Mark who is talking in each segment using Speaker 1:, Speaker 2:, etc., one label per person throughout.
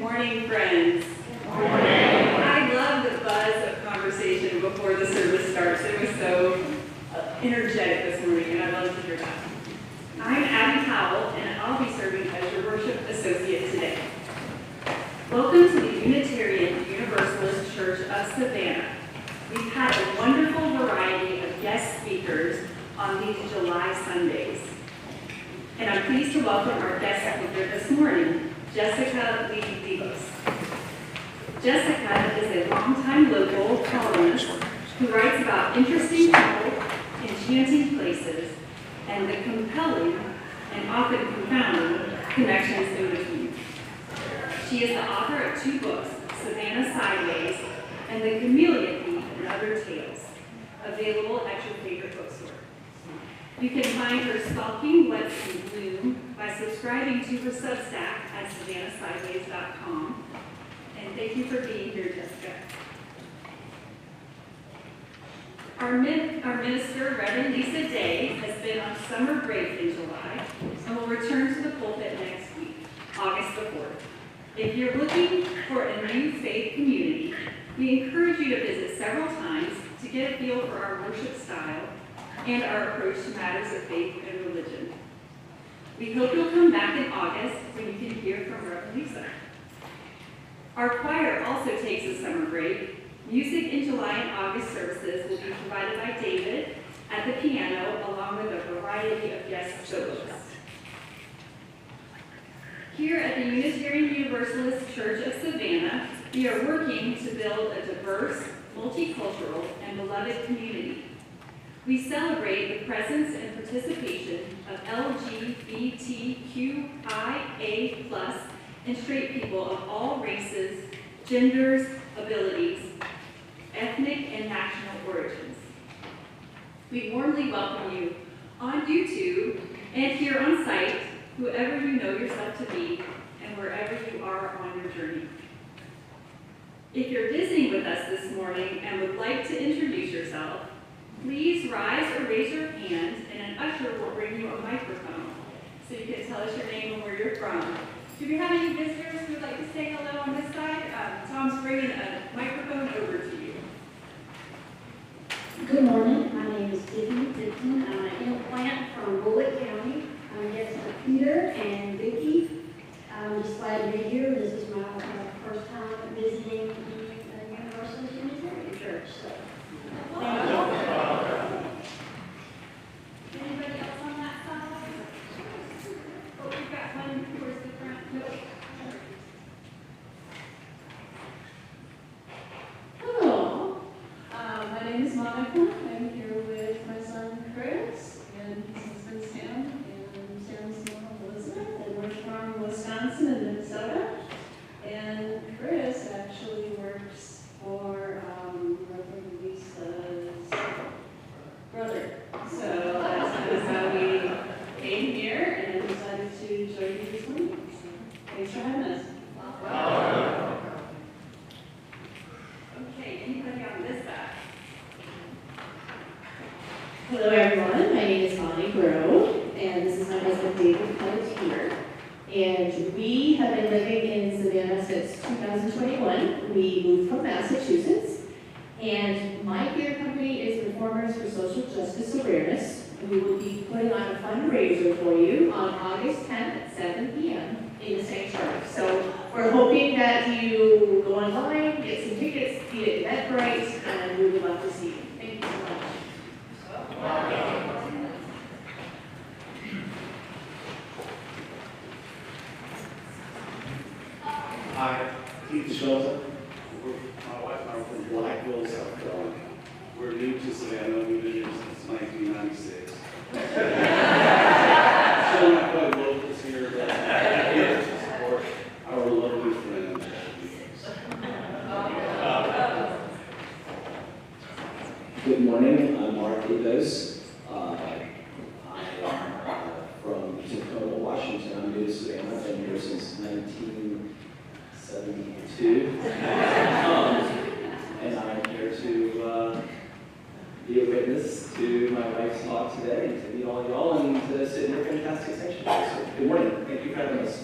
Speaker 1: morning, friends. Good morning. I love the buzz of conversation before the service starts. It was so energetic this morning, and I love to hear that. I'm Abby Powell, and I'll be serving as your worship associate today. Welcome to the Unitarian Universalist Church of Savannah. We've had a wonderful variety of guest speakers on these July Sundays. And I'm pleased to welcome our guest speaker this morning, Jessica Leigh Lobos. Jessica is a longtime local columnist who writes about interesting people, enchanting places, and the compelling and often confounding connections in between. She is the author of 2 books, Savannah Sideways and The Chameleon Thief and Other Tales, available at your favorite bookstore. You can find her stalking what's in bloom by subscribing to her Substack at savannahsideways.com. And thank you for being here, Jessica. Our minister, Reverend Lisa Day, has been on summer break in July and will return to the pulpit next week, August the 4th. If you're looking for a new faith community, we encourage you to visit several times to get a feel for our worship style and our approach to matters of faith and religion. We hope you'll come back in August when you can hear from Reverend Lisa. Our choir also takes a summer break. Music in July and August services will be provided by David at the piano, along with a variety of guest solos. Here at the Unitarian Universalist Church of Savannah, we are working to build a diverse, multicultural, and beloved community. We celebrate the presence and participation of LGBTQIA+ and straight people of all races, genders, abilities, ethnic and national origins. We warmly welcome you on YouTube and here on site, whoever you know yourself to be and wherever you are on your journey. If you're visiting with us this morning and would like to introduce yourself, please rise or raise your hand, and an usher will bring you a microphone so you can tell us your name and where you're from. Do we have any visitors who would like to say hello on this side? Tom's bringing a microphone over to you.
Speaker 2: Good morning. My name is Tiffany Dixon. I'm an implant from Bullitt County. I'm guest of Peter and Vicki. I'm just glad to be here. This is my first time visiting the Universalist Unitarian Church. So, thank you.
Speaker 1: Anybody else on that side? Oh, we've got one towards the front. No.
Speaker 3: Hello, my name is Monica. I'm here with my son Chris and his husband Sam and Sam's mom Elizabeth, and we're from Wisconsin and Minnesota. And Chris actually works for Reverend Lisa's brother. So that's kind of how we came here and decided to join you this morning. So thanks for having us.
Speaker 1: Okay, anybody on this side?
Speaker 4: Hello everyone, my name is Bonnie Grove, and this is my husband David Coates here. And we have been living in Savannah since 2021. We moved from Massachusetts, and my care company is Reformers for Social Justice Awareness. We will be putting on a fundraiser for you on August 10th at 7 p.m. in the sanctuary. So we're hoping that you go online, get some tickets, be at Eventbrite, and we would love to see you. Thank you so much.
Speaker 5: Hi, Keith Shelton. My wife and I are from Blackville, South Carolina. We're new to Savannah. We've been here since 1996. Still not quite locals here, but we're here to support our lovely friend.
Speaker 6: Good morning, I'm Mark Lobos. I am from Tacoma, Washington. I'm new to Savannah. I've been here since 1972. And I'm here to be a witness to my wife's talk today, and to meet all y'all, and to sit in your fantastic sanctuary. So, good morning. Thank you for having us.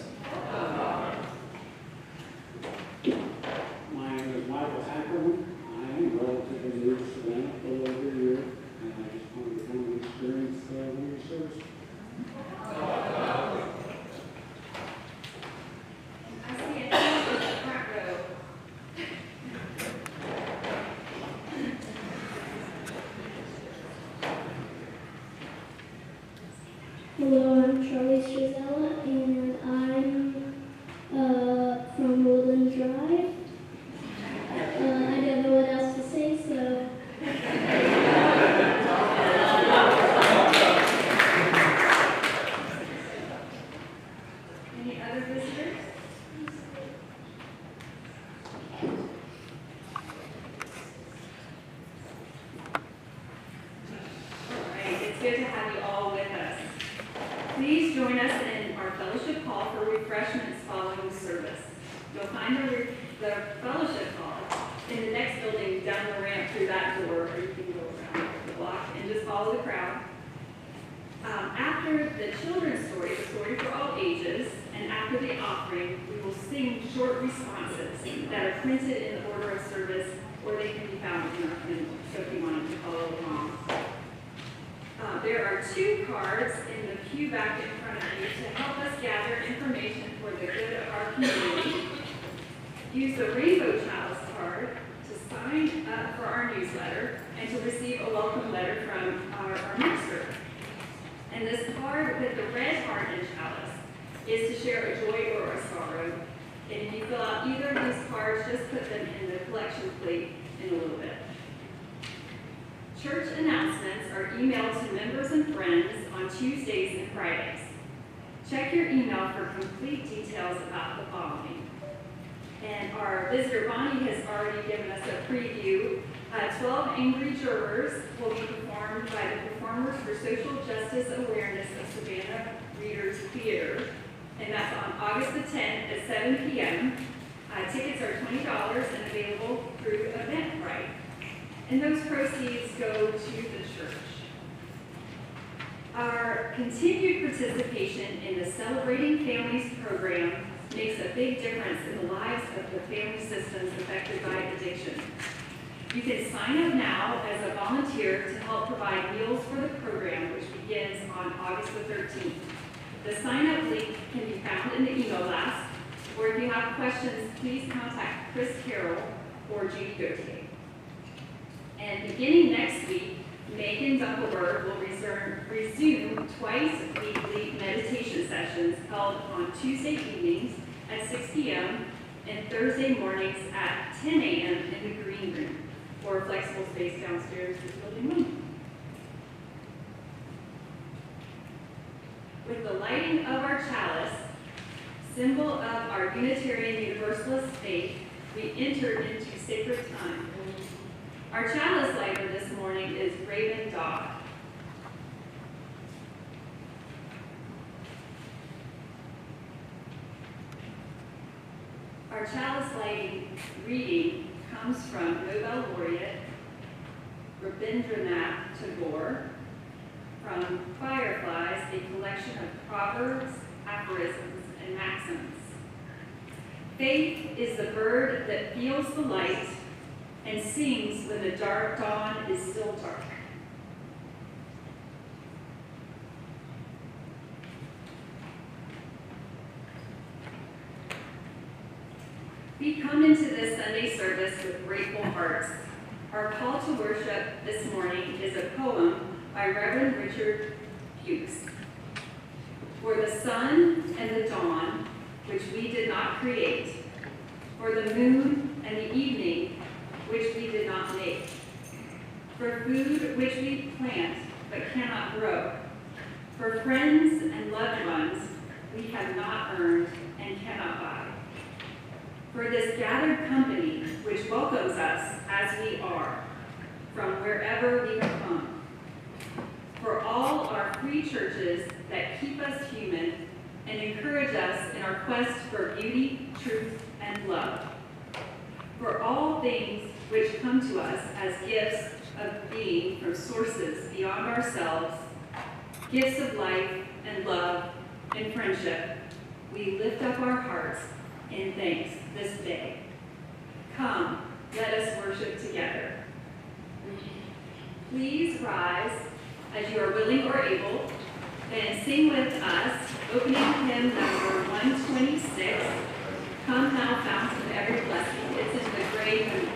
Speaker 7: I'm Charlie Strazella, and I'm from Woodland Drive. I don't know what else to say, so.
Speaker 1: Any other visitors? All right, it's good to have you all with us. Please join us in our fellowship hall for refreshments following the service. You'll find the fellowship hall in the next building down the ramp through that door, or you can go around the block and just follow the crowd. After the children's story, the story for all ages, and after the offering, we will sing short responses that are printed in the order of service, or they can be found in our hymnal, so if you wanted to follow along. There are 2 cards in the pew back in front of you to help us gather information for the good of our community. Use the Rainbow Chalice card to sign up for our newsletter and to receive a welcome letter from our minister. And this card with the red heart and chalice is to share a joy or a sorrow. And if you fill out either of these cards, just put them in the collection plate in a little bit. Church announcements are emailed to members and friends on Tuesdays and Fridays. Check your email for complete details about the following. And our visitor Bonnie has already given us a preview. 12 Angry Jurors will be performed by the Performers for Social Justice Awareness of Savannah Readers Theater. And that's on August the 10th at 7 p.m. Tickets are $20 and available through Eventbrite. And those proceeds go to the church. Our continued participation in the Celebrating Families program makes a big difference in the lives of the family systems affected by addiction. You can sign up now as a volunteer to help provide meals for the program, which begins on August the 13th. The sign-up link can be found in the email blast, or if you have questions, please contact Chris Carroll or Judy Gauthier. And beginning next week, Megan Duckleberg will resume twice weekly meditation sessions held on Tuesday evenings at 6 p.m. and Thursday mornings at 10 a.m. in the green room, or flexible space downstairs in building 1. With the lighting of our chalice, symbol of our Unitarian Universalist faith, we enter into sacred time. Our chalice lighter this morning is Raven Dodd. Our chalice lighting reading comes from Nobel laureate Rabindranath Tagore from Fireflies, a collection of proverbs, aphorisms, and maxims. Faith is the bird that feels the light and sings when the dark dawn is still dark. We come into this Sunday service with grateful hearts. Our call to worship this morning is a poem by Reverend Richard Hughes. For the sun and the dawn, which we did not create, for the moon and the evening, which we did not make, for food which we plant but cannot grow, for friends and loved ones we have not earned and cannot buy, for this gathered company which welcomes us as we are, from wherever we have come, for all our free churches that keep us human and encourage us in our quest for beauty, truth, and love, for all things which come to us as gifts of being from sources beyond ourselves, gifts of life and love and friendship, we lift up our hearts in thanks this day. Come, let us worship together. Please rise as you are willing or able and sing with us opening hymn number 126, Come Thou Fount of Every Blessing. It's in the gray hymn.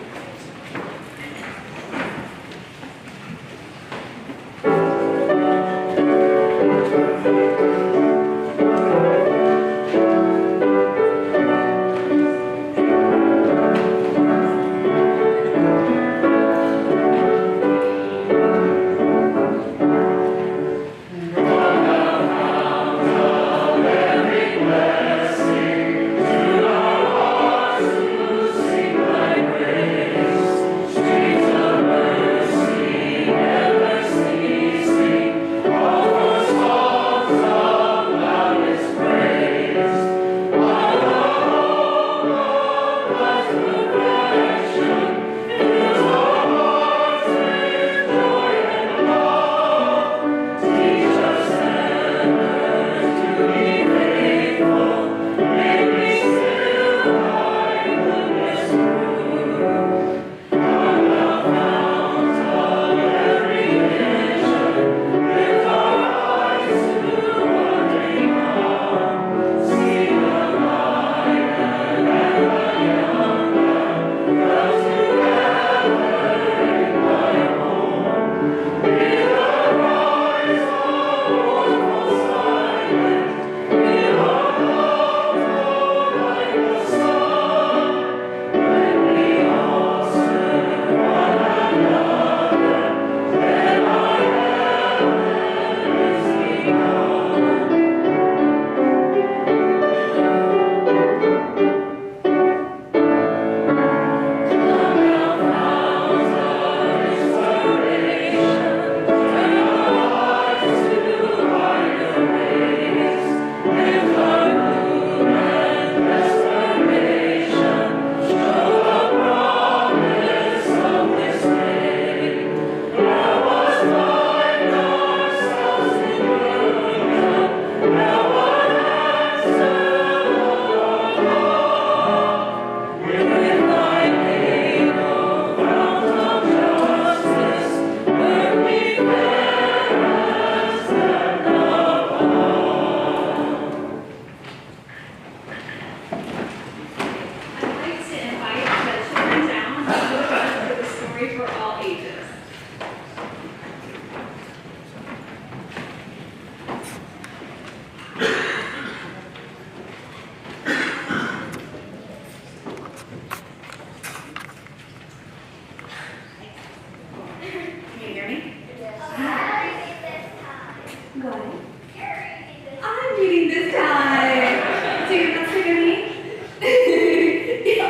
Speaker 1: singing this time. So you're not sick of me?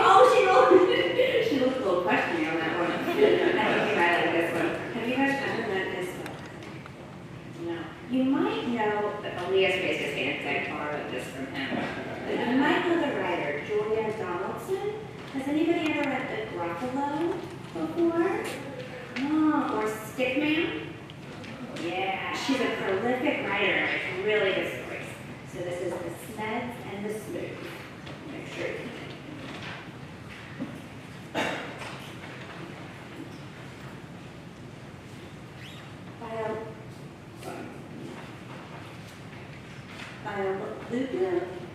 Speaker 1: Oh, she looked a little questioning on that one. I think I like this one. Have you guys ever read this book? No. You might know that Elias raised his hand because I borrowed this from him. But you might know the writer, Julia Donaldson. Has anybody ever read The Gruffalo before? Oh, or Stickman? Yeah, she's a prolific writer with really good stories. So this is The Smeds and the Smooth. Make sure you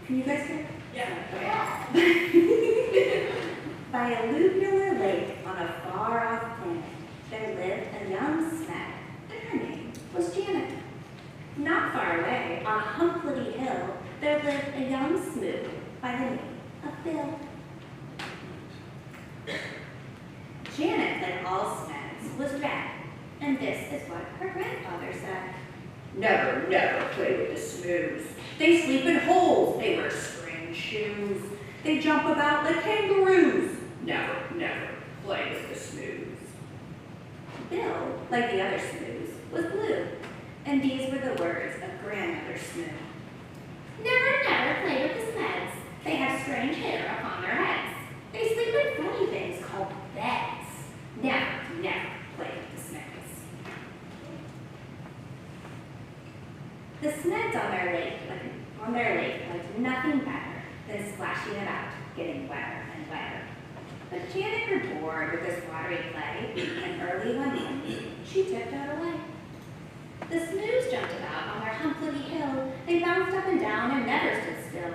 Speaker 1: Can you guys hear? Yeah. Okay. By a lunar lake on a far-off planet, there lived a young Smed, and her name was Janet. Not far away, on a Humplety hill, there lived a young Smooth by the name of Bill. Janet, like all Smeds, was red, and this is what her grandfather said. Never, never play with the Smooths. They sleep in holes. They wear strange shoes. They jump about like kangaroos. Never, never play with the Smooths. Bill, like the other Smooths, was blue, and these were the words of Grandmother Smooth. Never, never play with the Smeds. They have strange hair upon their heads. They sleep in funny things called beds. Never, never play with the Smeds. The Smeds on their lake liked nothing better than splashing about, getting wetter and wetter. But Janet grew bored with this watery play, and early one morning, she tiptoed away. The Smooths jumped about on their Humplety hill. They bounced up and down and never stood still.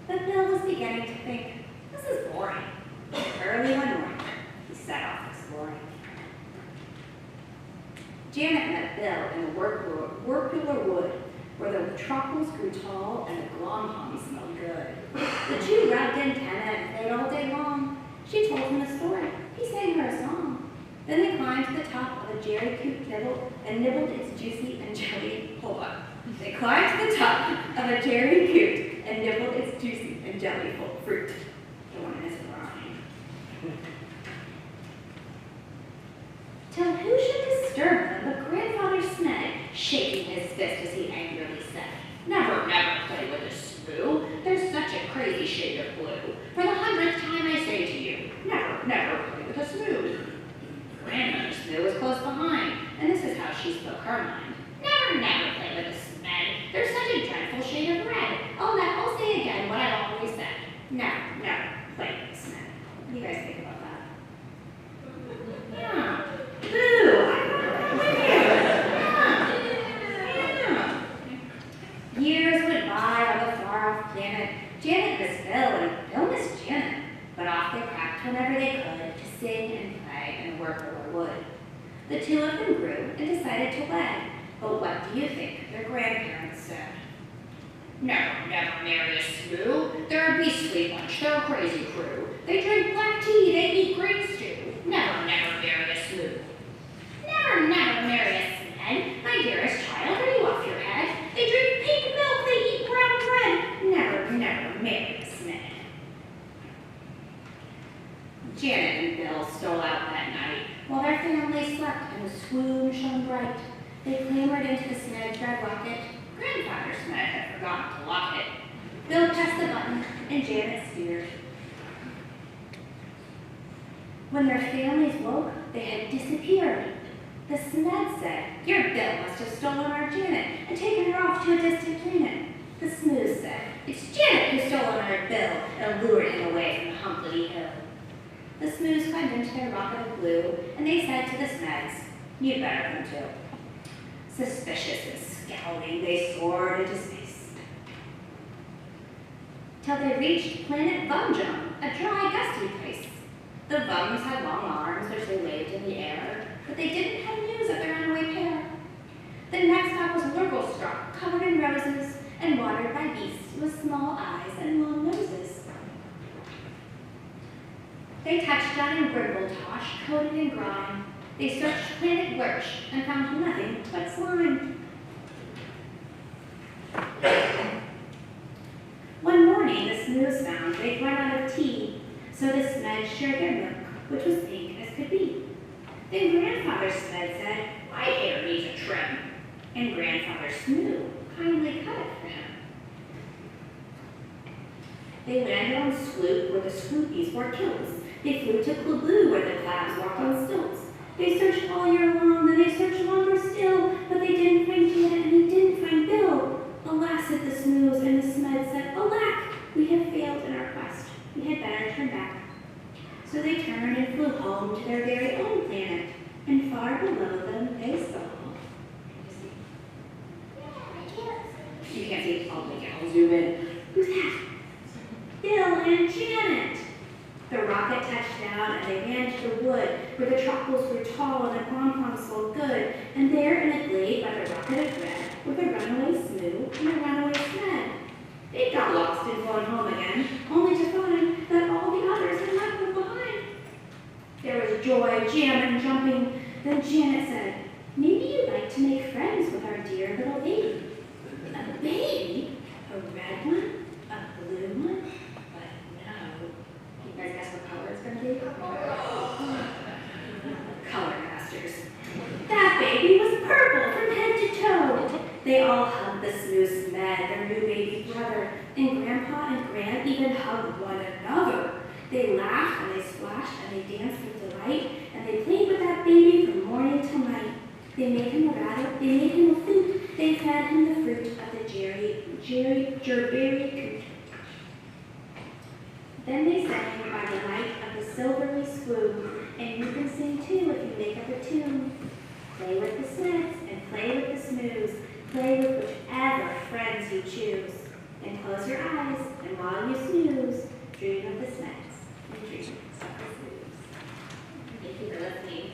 Speaker 1: But Bill was beginning to think, this is boring. Early one morning, he set off exploring. Janet met Bill in the Workular Wood, where the truffles grew tall and the glom smelled good. The two rubbed antenna and played all day long. She told him a story. He sang her a song. Then they climbed to the top of a jerry coot and nibbled its juicy and jelly. Hold on. They climbed to the top of a jerry coot and nibbled its juicy and jelly-full fruit. Don't want to miss a rhyme. Till who should disturb them but Grandfather Smed, shaking his fist as he angrily said, Never, never play with a Smooth. There's such a crazy shade of blue. For the 100th time I say to you, never, never play with a Smooth. Grandmother Smooth was close behind, and this is how she spoke her mind. Never, never play with a Smed. There's such a dreadful shade of red. I'll say again what I've always said. Never, never play with a Smed. What do you guys think about that? Yeah. Boo! Years went by on the far-off planet. Janet missed Bill, and Bill missed Janet. But off they cracked whenever they could to sing and play and work over wood. The two of them grew and decided to wed. But what do you think their grandparents said? Never, never marry a Smooth. They're a beastly bunch. They're a crazy crew. They drink black tea. They eat green stew. Never, never marry a Smooth. Never, never marry a Smed. My dearest child, are you off your head? They drink pink milk. They eat brown bread. Never, never marry a Smed. Janet and Bill stole out that night while their family slept and the swoon shone bright. They clambered into the Smed's red rocket. Grandfather Smed had forgotten to lock it. Bill pressed the button and Janet steered. When their families woke, they had disappeared. The Smed said, Your Bill must have stolen our Janet and taken her off to a distant planet. The Smooth said, It's Janet who's stolen our Bill and lured him away from the Humplety hill. The Smooths climbed into their rocket of blue, and they said to the Smeds, You'd better come too. Suspicious and scowling, they soared into space. Till they reached planet Vumjum, a dry, gusty place. The Vums had long arms which they waved in the air, but they didn't have news of their runaway pair. The next stop was Lurglestrock, covered in roses and watered by beasts with small eyes and long noses. They touched down in Grimbletosh, coated in grime. They searched planet Lurch and found nothing but slime.
Speaker 8: Smooths found they'd run out of tea, so the Smeds shared their milk, which was pink as could be. Then Grandfather Smed said, "My hair needs a trim," and Grandfather Smooth kindly cut it for him. They landed on Swoop where the Swoopies wore kilts. They flew to Klaboo where the Clabs walked on stilts. They searched all year long, then they searched longer still, but they didn't find Janet and they didn't find Bill. Alas, said the Smooths, and the Smeds said, "Alack, we have failed in our quest. We had better turn back." So they turned and flew home to their very own planet, and far below them they saw. You can't see it. I'll zoom in. Who's that? Bill and Janet. The rocket touched down and they ran to the wood where the truffles grew tall and the pom-poms smelled good. And there in a glade by the rocket of red were the runaway Smooth and the runaway Smed. They got lost and flown home again, only to find that all the others had left them behind. There was joy, jam, and jumping. Then Janet said, "Maybe you'd like to make friends with our dear little baby." A baby? A red one? A blue one? But no. You guys guess what color it's going to be? Color masters. That baby was purple from head to toe. They all hugged the Smooth Smed, their new baby brother, and Grandpa and Gran even hugged one another. They laughed and they splashed and they danced with delight, and they played with that baby from morning till night. They made him a rattle, they made him a flute, they fed him the fruit of the gerberry coot. Then they sang by the light of the silvery squoo, and you can sing too if you make up a tune. Play with the Smeds and play with the Smooths, play with whichever friends you choose. And close your eyes, and while you snooze, dream of the Smeds and dream of the Smooths. Thank you for listening.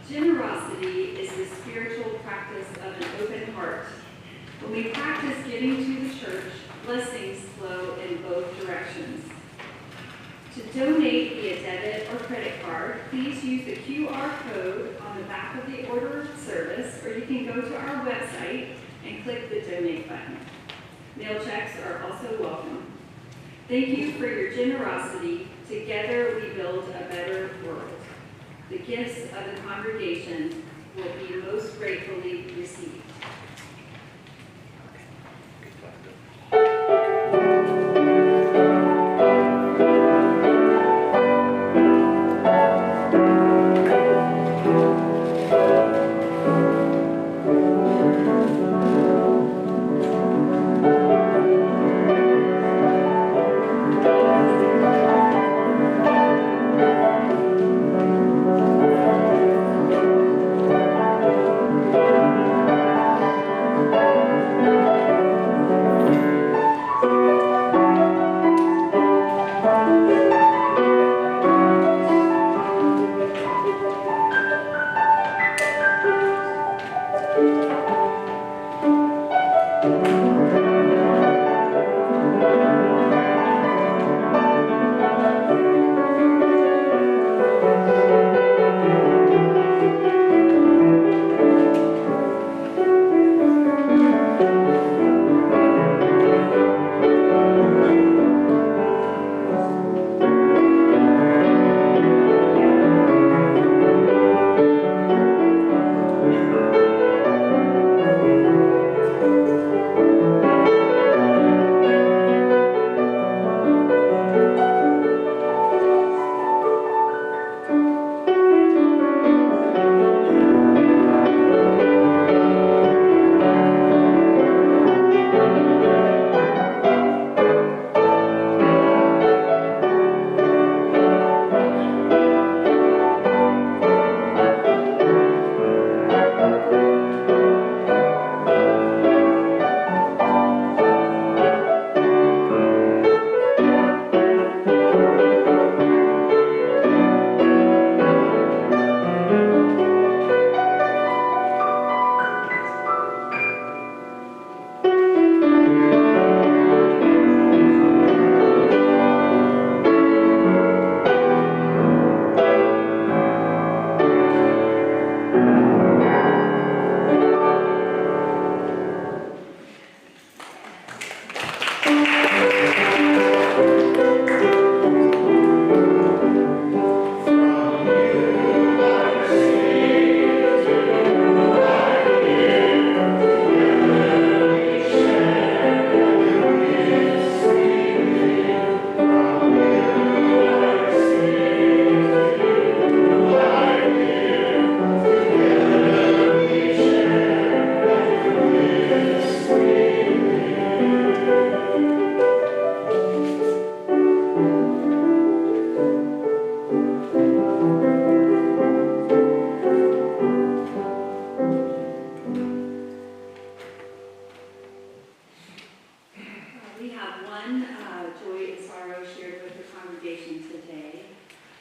Speaker 1: Generosity is the spiritual practice of an open heart. When we practice giving to the church, blessings flow in both directions. To donate via debit or credit card, please use the QR code on the back of the order of service, or you can go to our website and click the donate button. Mail checks are also welcome. Thank you for your generosity. Together we build a better world. The gifts of the congregation will be most gratefully received.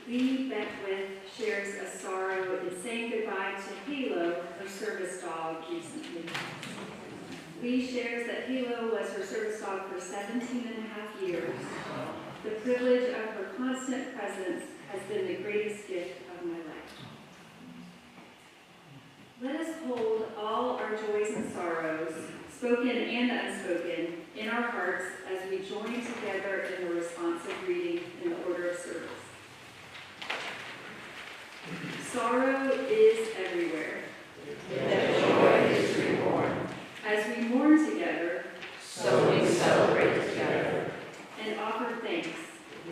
Speaker 1: Lee Beckwith shares a sorrow in saying goodbye to Halo, her service dog, recently. Lee shares that Halo was her service dog for 17 and a half years. The privilege of her constant presence has been the greatest gift of my life. Let us hold all our joys and sorrows, spoken and unspoken, in our hearts as we join together in the responsive reading in the order of service. Sorrow is everywhere.
Speaker 9: Yet joy is reborn.
Speaker 1: As we mourn together,
Speaker 9: So we celebrate together.
Speaker 1: and offer thanks,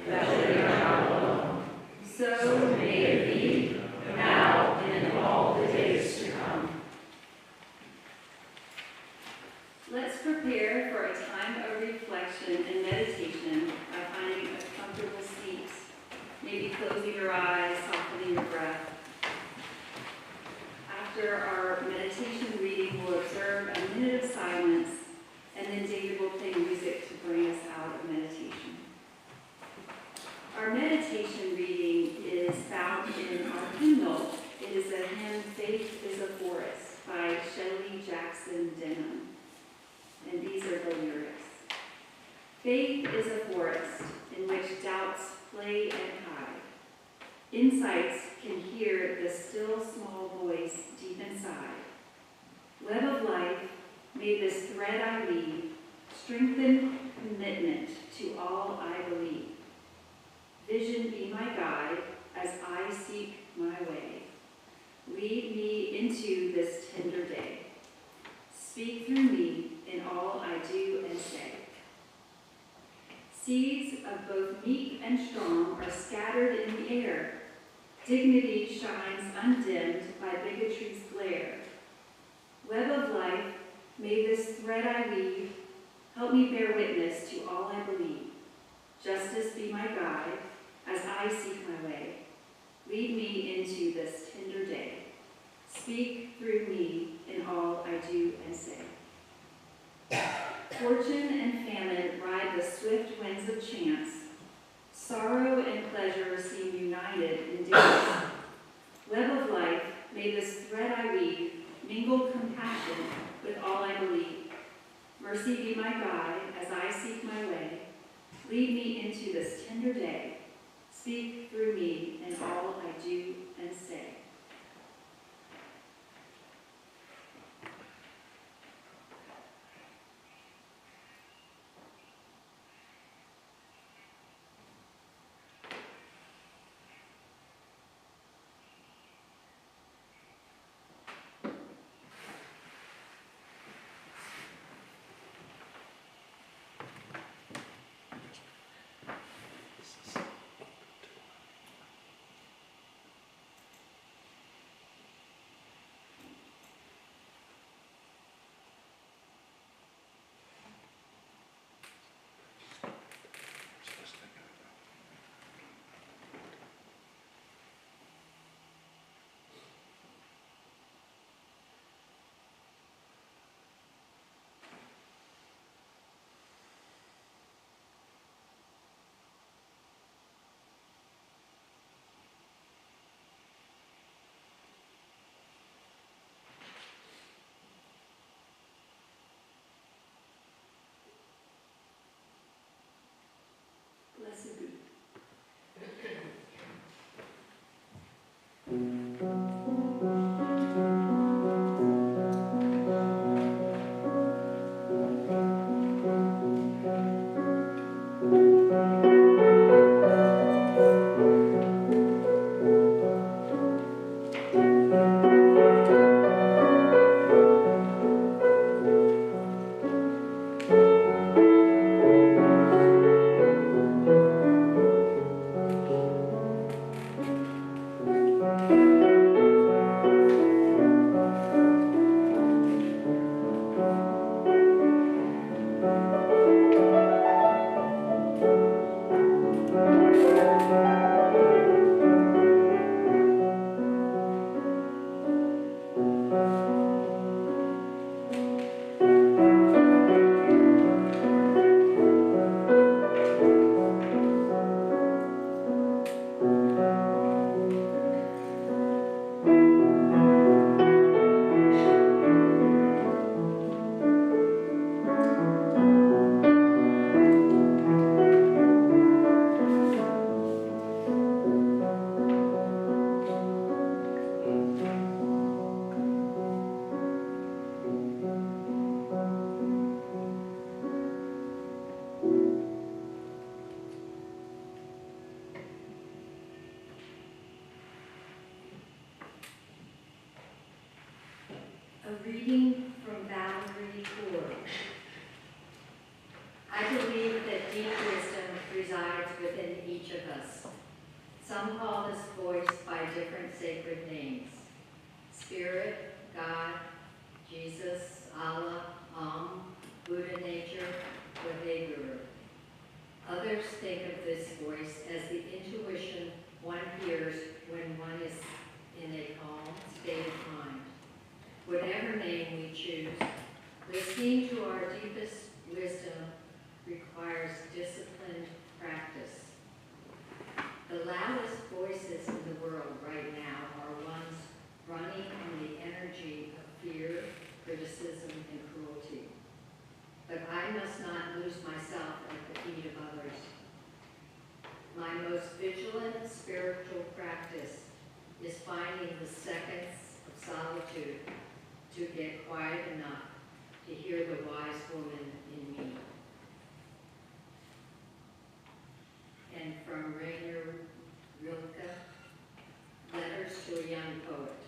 Speaker 9: That we are not alone.
Speaker 1: so may it be
Speaker 9: Now and in all the days to come.
Speaker 1: Let's prepare for a time of reflection and meditation by finding a comfortable seat, maybe closing your eyes, softening your breath. After our meditation reading, we'll observe a minute of silence, and then David will play music to bring us out of meditation. Our meditation reading is found in our hymnal. It is a hymn, Faith is a Forest, by Shelley Jackson Denham. And these are the lyrics. Faith is a forest in which doubts play and hide. Insights can hear the still small voice deep inside. Web of life, may this thread I weave strengthen commitment to all I believe. Vision be my guide as I seek my way. Lead me into this tender day. Speak through me in all I do and say. Seeds of both meek and strong are scattered in the air. Dignity shines undimmed by bigotry's glare. Web of life, may this thread I weave help me bear witness to all I believe. Justice be my guide as I seek my way. Lead me into this tender day. Speak through me in all I do and say. Fortune and famine ride the swift winds of chance. Sorrow and pleasure seem united in dance. Web of life, may this thread I weave mingle compassion with all I believe. Mercy be my guide as I seek my way. Lead me into this tender day. Speak through me in all I do and say. Blessed be.
Speaker 10: A reading from Valerie Ford. I believe that deep wisdom resides within each of us. Some call this voice by different sacred names: Spirit, God, Jesus, Allah, Buddha nature, or Guru. Others think of this voice as the intuition one hears when one is in a calm state of mind. Whatever name we choose, listening to our deepest wisdom requires disciplined practice. The loudest voices in the world right now are ones running on the energy of fear, criticism, and cruelty. But I must not lose myself at the feet of others. My most vigilant spiritual practice is finding the seconds of solitude to get quiet enough to hear the wise woman in me. And from Rainer Rilke, Letters to a Young Poet.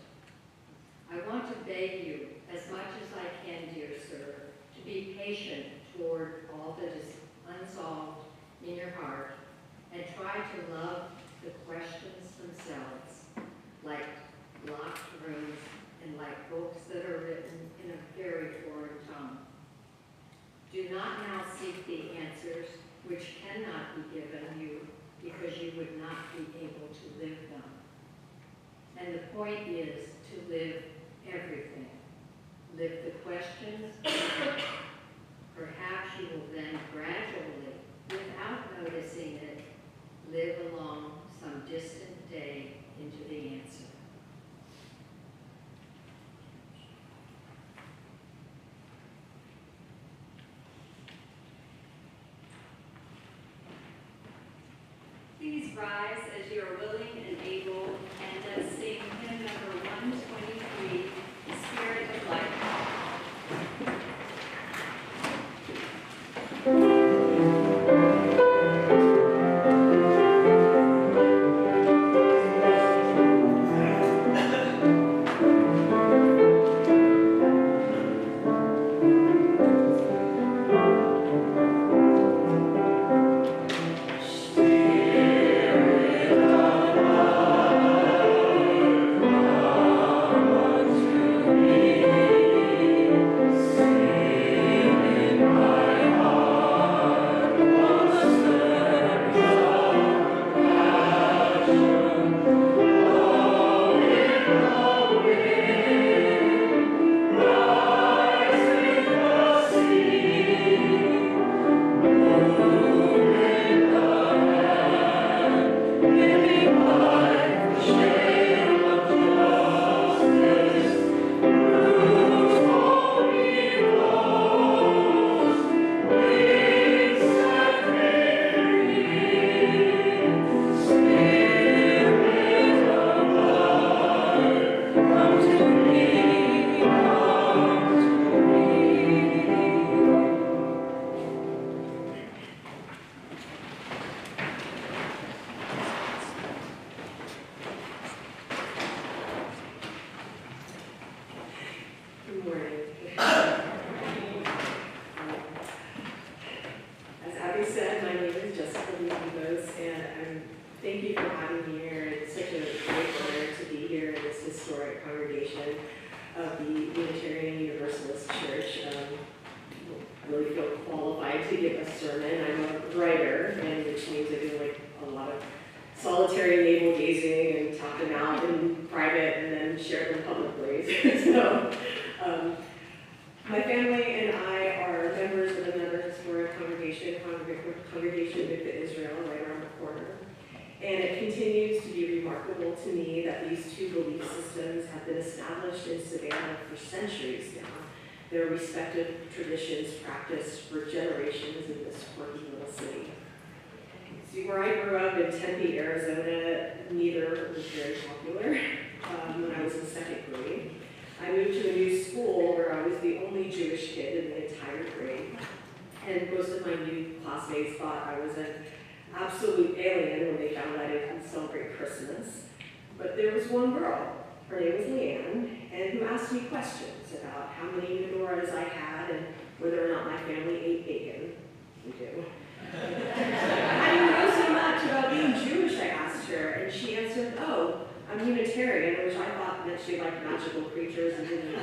Speaker 10: I want to beg you, as much as I can, dear sir, to be patient toward all that is unsolved in your heart, and try to love the questions themselves, like locked rooms and like books that are written in a very foreign tongue. Do not now seek the answers which cannot be given you because you would not be able to live them. And the point is to live everything. Live the questions. Perhaps you will then gradually, without noticing it, live along some distant day into the answer.
Speaker 1: Please rise as you are willing and able, and let's sing hymn number 123, The Spirit of Life.
Speaker 11: Good morning. As Abby said, my name is Jessica Leigh Lobos, and thank you for having me here. It's such a great honor to be here in this historic congregation of the Unitarian Universalist Church. I really feel qualified to give a sermon. I'm a writer, and which means I do like a lot of solitary navel gazing and talk them out in private and then share them publicly. So. My family and I are members of another historic congregation, Congregation Gift of Israel, right around the corner. And it continues to be remarkable to me that these two belief systems have been established in Savannah for centuries now. Their respective traditions practiced for generations in this quirky little city. See, where I grew up in Tempe, Arizona, neither was very popular when I was in second grade. I moved to a new school where I was the only Jewish kid in the entire grade. And most of my new classmates thought I was an absolute alien when they found out I didn't celebrate Christmas. But there was one girl, Her name was Leanne, and who asked me questions about how many menorahs I had and whether or not my family ate bacon. We do. I didn't know so much about being Jewish, I asked her, and she answered, "Oh, I'm Unitarian," which I thought meant she liked magical creatures and didn't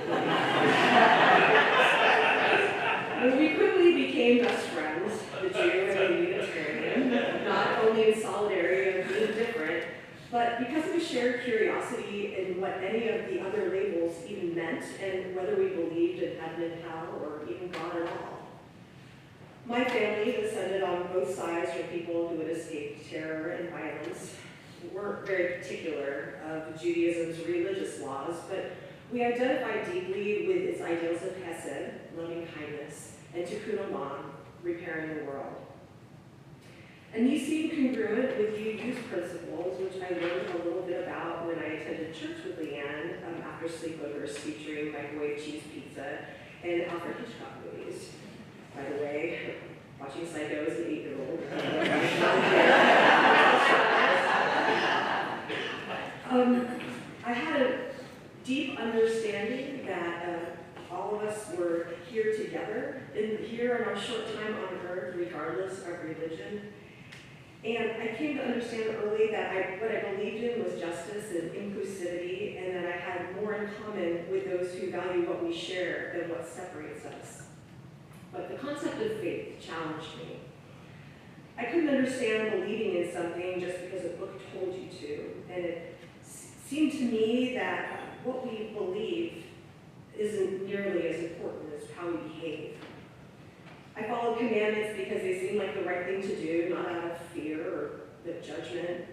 Speaker 11: And we quickly became best friends, the Jew and the Unitarian, not only in solidarity of being different, but because of a shared curiosity in what any of the other labels even meant and whether we believed in heaven and hell or even God at all. My family descended on both sides from people who had escaped terror and violence. We weren't very particular of Judaism's religious laws, but we identified deeply with its ideals of hesed, loving kindness, and tikkun olam, repairing the world. And these seem congruent with UU's principles, which I learned a little bit about when I attended church with Leanne after sleepovers featuring microwave cheese pizza and Alfred Hitchcock movies. By the way, watching Psycho as an 8-year-old. I had a deep understanding that all of us were here together, here in our short time on earth, regardless of religion. And I came to understand early that what I believed in was justice and inclusivity, and that I had more in common with those who value what we share than what separates us. But the concept of faith challenged me. I couldn't understand believing in something just because a book told you to, and it seemed to me that what we believe isn't nearly as important as how we behave. I followed commandments because they seemed like the right thing to do, not out of fear or the judgment.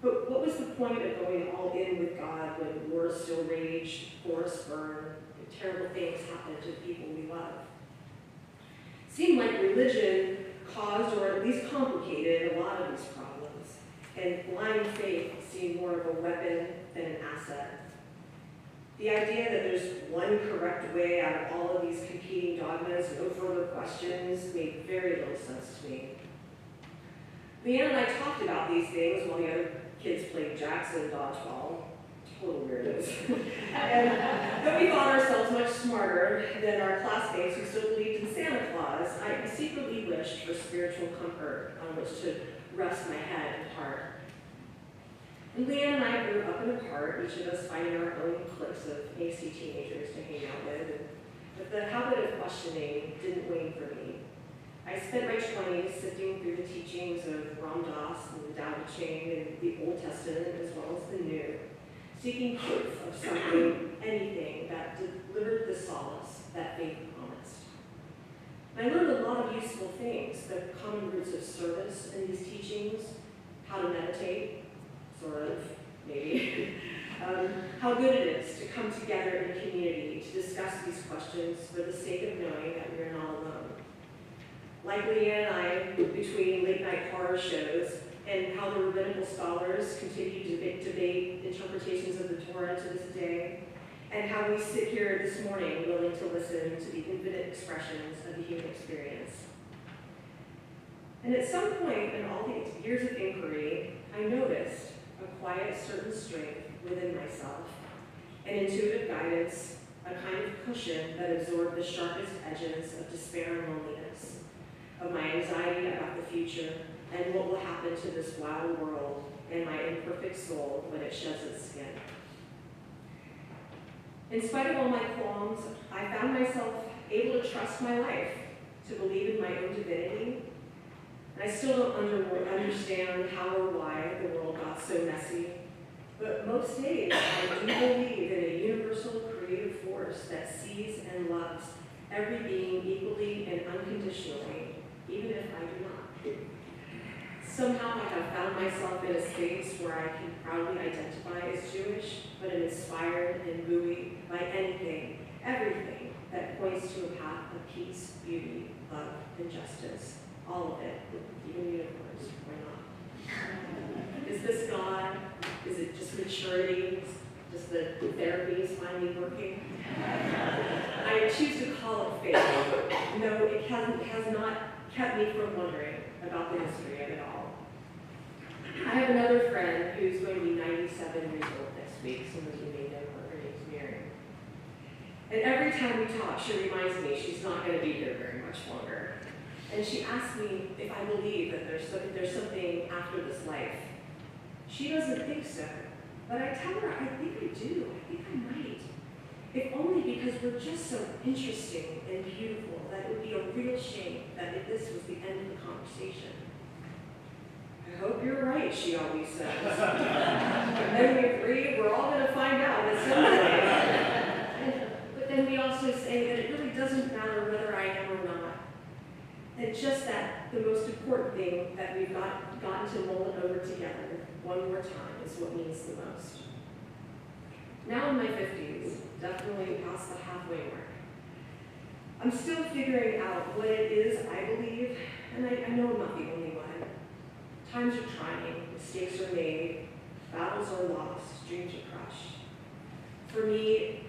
Speaker 11: But what was the point of going all in with God when wars still raged, forests burned, and terrible things happened to people we love? It seemed like religion caused, or at least complicated, a lot of these problems, and blind faith seemed more of a weapon than an asset. The idea that there's one correct way out of all of these competing dogmas, no further questions, made very little sense to me. Leanne and I talked about these things while the other kids played Jackson dodgeball. Total weirdos. And though we thought ourselves much smarter than our classmates who still believed in Santa Claus, I secretly wished for spiritual comfort on which to rest my head and heart. And Leanne and I grew up and apart, each of us finding our own cliques of angsty teenagers to hang out with, but the habit of questioning didn't wane for me. I spent my 20s sifting through the teachings of Ram Dass and the Tao Te Ching and the Old Testament as well as the New, seeking proof of something, anything, that delivered the solace that faith promised. And I learned a lot of useful things, the common roots of service in these teachings, how to meditate, sort of, maybe. How good it is to come together in a community to discuss these questions for the sake of knowing that we're not alone. Like Leanne and I, between late-night horror shows and how the rabbinical scholars continue to debate interpretations of the Torah to this day, and how we sit here this morning willing to listen to the infinite expressions of the human experience. And at some point in all these years of inquiry, I noticed a quiet, certain strength within myself, an intuitive guidance, a kind of cushion that absorbed the sharpest edges of despair and loneliness, of my anxiety about the future and what will happen to this wild world and my imperfect soul when it sheds its skin. In spite of all my qualms, I found myself able to trust my life, to believe in my own divinity. And I still don't understand how or why the world got so messy, but most days I do believe in a universal creative force that sees and loves every being equally and unconditionally, even if I do not. Somehow I have found myself in a space where I can proudly identify as Jewish, but am inspired and buoyed by anything, everything that points to a path of peace, beauty, love, and justice. All of it, even unicorns, why not? Is this God? Is it just maturity? Just the therapy is finally working? I choose to call it faith. No, it has not kept me from wondering about the history of it all. I have another friend who's going to be 97 years old next week. Some of you may know every time we talk, she reminds me she's not going to be here very much longer. And she asks me if I believe that there's something after this life. She doesn't think so, but I tell her I think I do. I think I might. If only because we're just so interesting and beautiful that it would be a real shame that if this was the end of the conversation. I hope you're right, she always says. And then we agree we're all going to find out at some point. But then we also say that it really doesn't matter whether I am or not. And just that the most important thing that we've gotten to mull it over together one more time is what means the most. Now in my 50s, definitely past the halfway mark, I'm still figuring out what it is I believe, and I know I'm not the only one. Times are trying, mistakes are made, battles are lost, dreams are crushed. For me,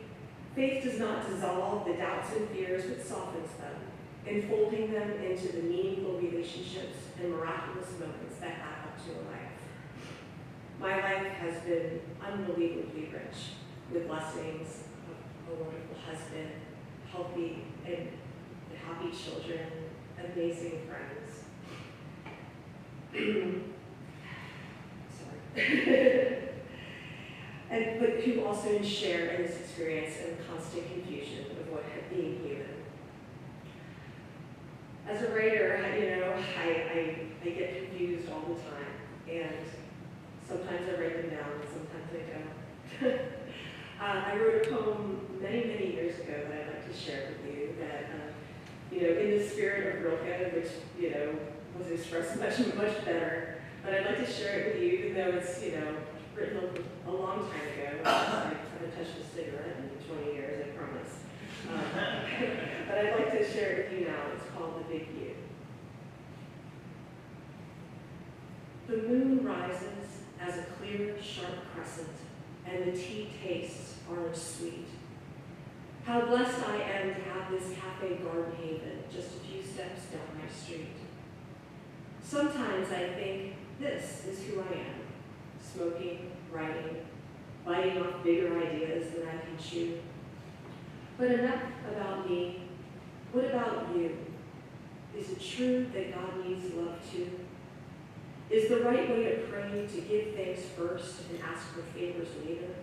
Speaker 11: faith does not dissolve the doubts and fears, but softens them, enfolding them into the meaningful relationships and miraculous moments that add up to a life. My life has been unbelievably rich, with blessings of a wonderful husband, healthy and happy children, amazing friends. Sorry. But who also share in this experience and constant confusion of what being human. As a writer, I get confused all the time, and sometimes I write them down, and sometimes I don't. I wrote a poem many, many years ago that I'd like to share with you that, in the spirit of Rilke, which, was expressed much better, but I'd like to share it with you, even though it's, written a long time ago. I haven't touched a cigarette in 20 years, I promise. But I'd like to share it with you now. It's called The Big U. The moon rises as a clear, sharp crescent, and the tea tastes orange sweet. How blessed I am to have this cafe garden haven just a few steps down my street. Sometimes I think this is who I am, smoking, writing, biting off bigger ideas than I can chew. But enough about me. What about you? Is it true that God needs love too? Is the right way to pray to give thanks first and ask for favors later?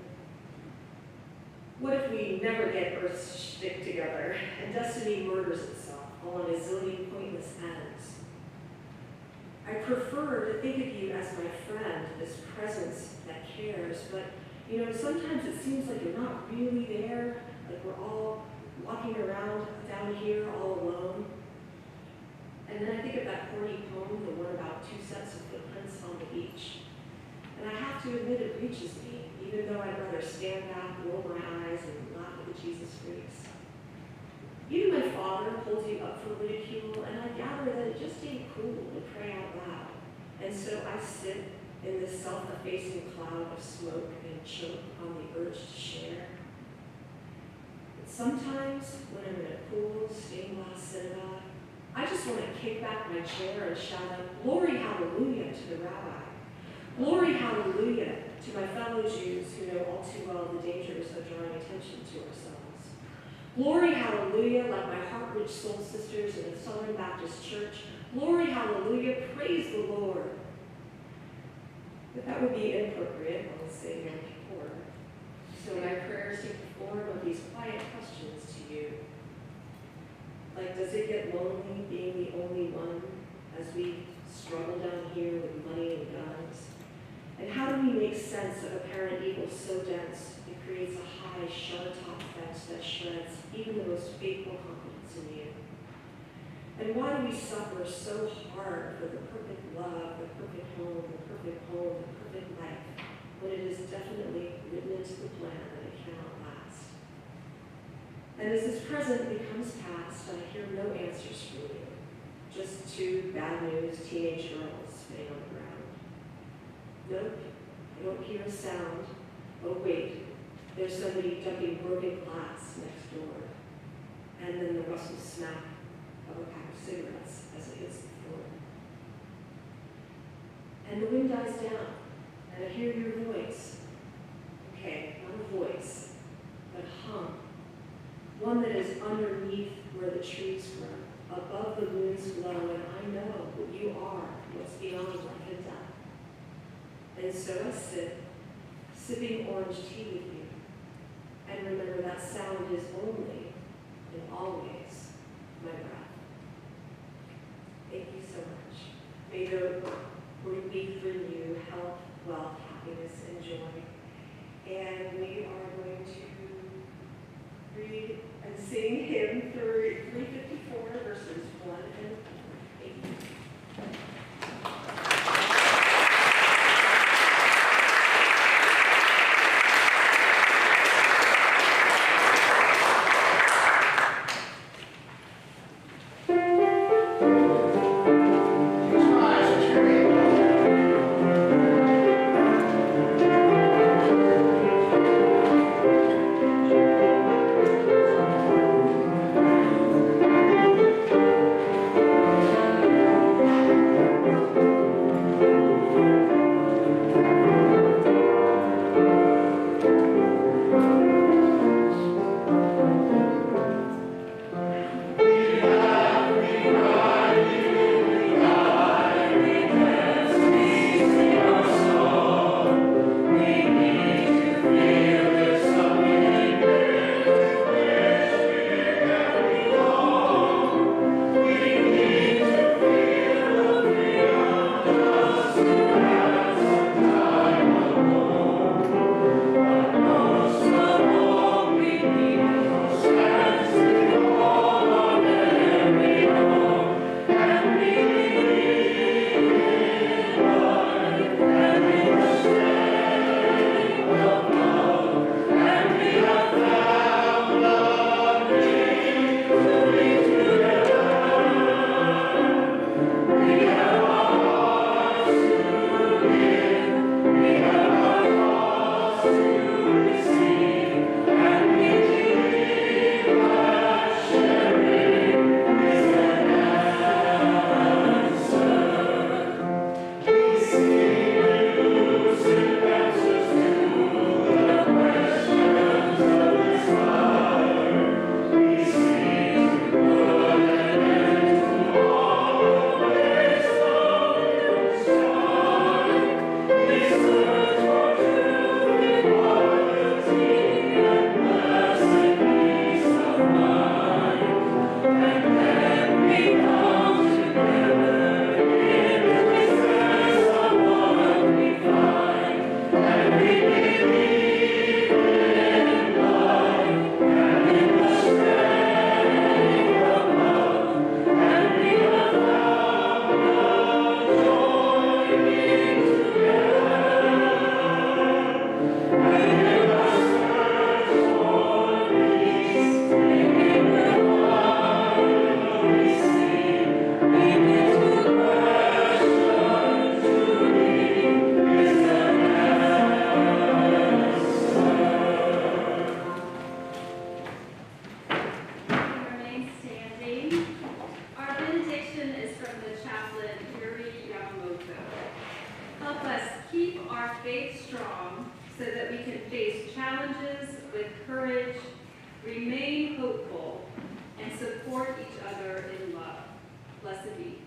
Speaker 11: What if we never get Earth's shtick together and destiny murders itself all on a zillion pointless ends? I prefer to think of you as my friend, this presence that cares, but sometimes it seems like you're not really there, like we're all walking around down here all alone. And then I think of that corny poem, the one about two sets of footprints on the beach. And I have to admit it reaches me, even though I'd rather stand back, roll my eyes, and laugh at the Jesus freaks. Even my father holds you up for ridicule, and I gather that it just ain't cool to pray out loud. And so I sit in this self-effacing cloud of smoke and choke on the urge to share. But sometimes, when I'm in a cool, stained glass synagogue, I just want to kick back my chair and shout out, "Glory, hallelujah," to the rabbi. Glory, hallelujah, to my fellow Jews who know all too well the dangers of drawing attention to ourselves. Glory, hallelujah, like my heart-rich soul sisters in a Southern Baptist church. Glory, hallelujah, praise the Lord. But that would be inappropriate on the same Yom Kippur. So my prayers take the form of these quiet questions to you. Like, does it get lonely being the only one as we struggle down here with money and guns? And how do we make sense of apparent evil so dense it creates a high, sharp-top fence that shreds even the most faithful confidence in you? And why do we suffer so hard for the perfect love, the perfect home, the perfect life, when it is definitely written into the plan that it cannot last? And as this present becomes past, I hear no answers from you, just two bad news teenage girls spinning on the ground. Nope, I don't hear a sound. Oh wait, there's somebody dumping broken glass next door. And then the rustle smack of a pack of cigarettes as it hits the floor. And the wind dies down, and I hear your voice. Okay, not a voice, but a hum. One that trees grow, above the moons glow, and I know that you are what's beyond life and death. And so I sit, sipping orange tea with you, and remember that sound is only and always my breath. Thank you so much. May the week bring you health, wealth, happiness, and joy. And we are going to read and sing hymn 354, verses 1 and 8.
Speaker 1: Remain hopeful and support each other in love. Blessed be.